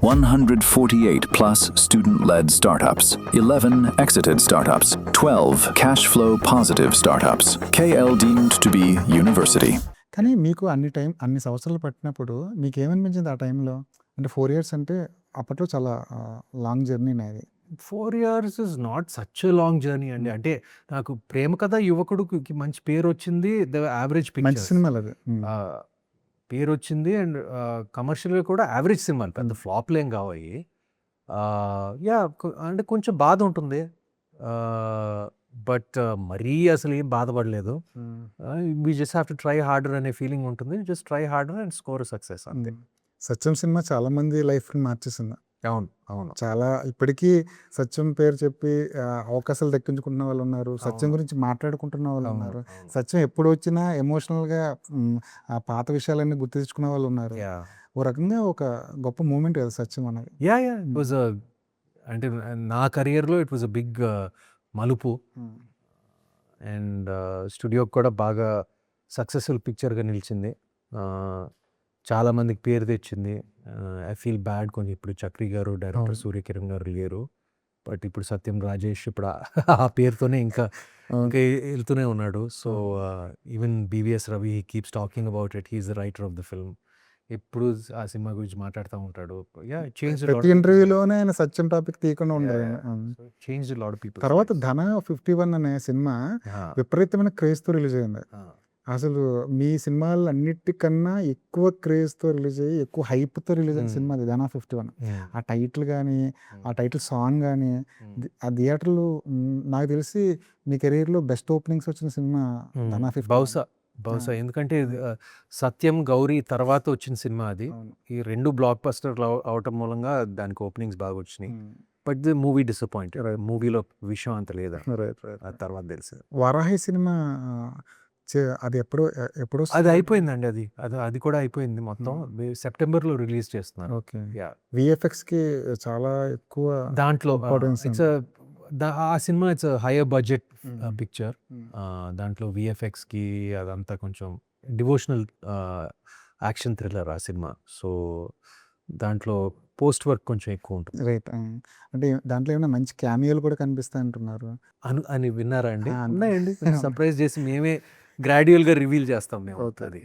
148 plus student-led startups, 11 exited startups, 12 cash flow positive startups. KL deemed to be university. కానీ మీకు అన్ని సంవత్సరాలు పట్టినప్పుడు మీకేమనిపించింది ఆ టైంలో? అంటే 4 ఇయర్స్ అంటే అప్పట్లో చాలా లాంగ్ జర్నీ అది. 4 years is not such a long journey అండి. అంటే నాకు 'ప్రేమ కథ యువకుడుకి' మంచి పేరొచ్చింది. ద యావరేజ్ మంచి పిక్చర్స్. సినిమాలు అది. పేరొచ్చింది అండ్ కమర్షియల్‌గా కూడా యావరేజ్ సినిమాలు. పెద్ద ఫ్లాప్‌లేం కావయి. యాహ్! అంటే కొంచెం బాధ ఉంటుంది. బట్ మరీ అసలు ఏం బాధపడలేదు. We just have to try harder అనే ఫీలింగ్ ఉంటుంది. Just try harder and score success అంతే. సత్యం సినిమా చాలా మంది లైఫ్‌ని మార్చేసింది. అవును. అవును. చాలా ఇప్పటికీ సత్యం పేరు చెప్పి అవకాశాలు దక్కించుకుంటున్న వాళ్ళు ఉన్నారు. సత్యం గురించి మాట్లాడుకుంటున్న వాళ్ళు ఉన్నారు. సత్యం ఎప్పుడు వచ్చినా ఎమోషనల్‌గా ఆ పాత విషయాలన్నీ గుర్తు తెచ్చుకునే వాళ్ళు ఉన్నారు. యాహ్! ఓ రకంగా ఒక గొప్ప మూమెంట్ కదా సత్యం అనేది. యాహ్! ఇట్ వాజ్ అంటే నా కెరియర్‌లో ఇట్ వాజ్ బిగ్ మలుపు. అండ్ స్టూడియోకి కూడా బాగా సక్సెస్‌ఫుల్ పిక్చర్‌గా నిలిచింది. చాలామందికి పేరు తెచ్చింది. ఐ ఫీల్ బ్యాడ్ కొంచెం ఇప్పుడు చక్రి గారు, డైరెక్టర్ సూర్యకిరణ్ గారు లేరు. బట్ ఇప్పుడు సత్యం రాజేష్ ఇప్పుడు ఆ పేరుతోనే ఇంకా వెళ్తూనే ఉన్నాడు. So even BVS Ravi he keeps talking about it. He is the writer of the film. ఎప్పుడు ఆ సినిమా గురించి మాట్లాడుతూ ఉంటాడు. ప్రతి ఇంటర్వ్యూలోనే ఆయన సత్యం టాపిక్ తీయకుండా ఉండరు. Change lot people. తర్వాత ధన 51 అనే సినిమా విపరీతమైన క్రేజ్తో రిలీజ్ అయింది. అసలు మీ సినిమాలు అన్నిటికన్నా ఎక్కువ క్రేజ్తో రిలీజ్ అయ్యి ఎక్కువ హైప్తో రిలీజ్ అయిన సినిమా అది ధన 51. ఆ టైటిల్ కానీ ఆ టైటిల్ సాంగ్ కానీ ఆ థియేటర్లు నాకు తెలిసి మీ కెరీర్లో బెస్ట్ ఓపెనింగ్స్ వచ్చిన సినిమా ధన 51. బహుశా ఎందుకంటే సత్యం, గౌరీ తర్వాత వచ్చిన సినిమా అది. ఈ 2 బ్లాక్ బస్టర్ అవటం మూలంగా దానికి ఓపెనింగ్స్ బాగా వచ్చినాయి. But the movie disappointed. మూవీలో విషయం అంత లేదా తర్వాత తెలిసింది. వరాహి సినిమా అది ఎప్పుడో అది అయిపోయిందండి. అది కూడా అయిపోయింది మొత్తం. సెప్టెంబర్లో రిలీజ్ చేస్తున్నారు. ఓకే. విఎఫ్ఎక్స్కి చాలా ఎక్కువ దాంట్లో ఆ cinema it's hire budget picture. దాంట్లో విఎఫ్ఎక్స్కి అదంతా కొంచెం డివోషనల్ యాక్షన్ థ్రిల్లర్ ఆ సినిమా. సో దాంట్లో పోస్ట్ వర్క్ కొంచెం ఎక్కువ ఉంటుంది. రైట్. అంటే దాంట్లో ఏమైనా మంచి క్యామియోలు కూడా కనిపిస్తాయి అంటున్నారు అని విన్నారా అండి? ఉన్నాయండి. సర్ప్రైజ్ చేసి మేమే గ్రాడ్యువల్గా రివీల్ చేస్తాం మేము. అది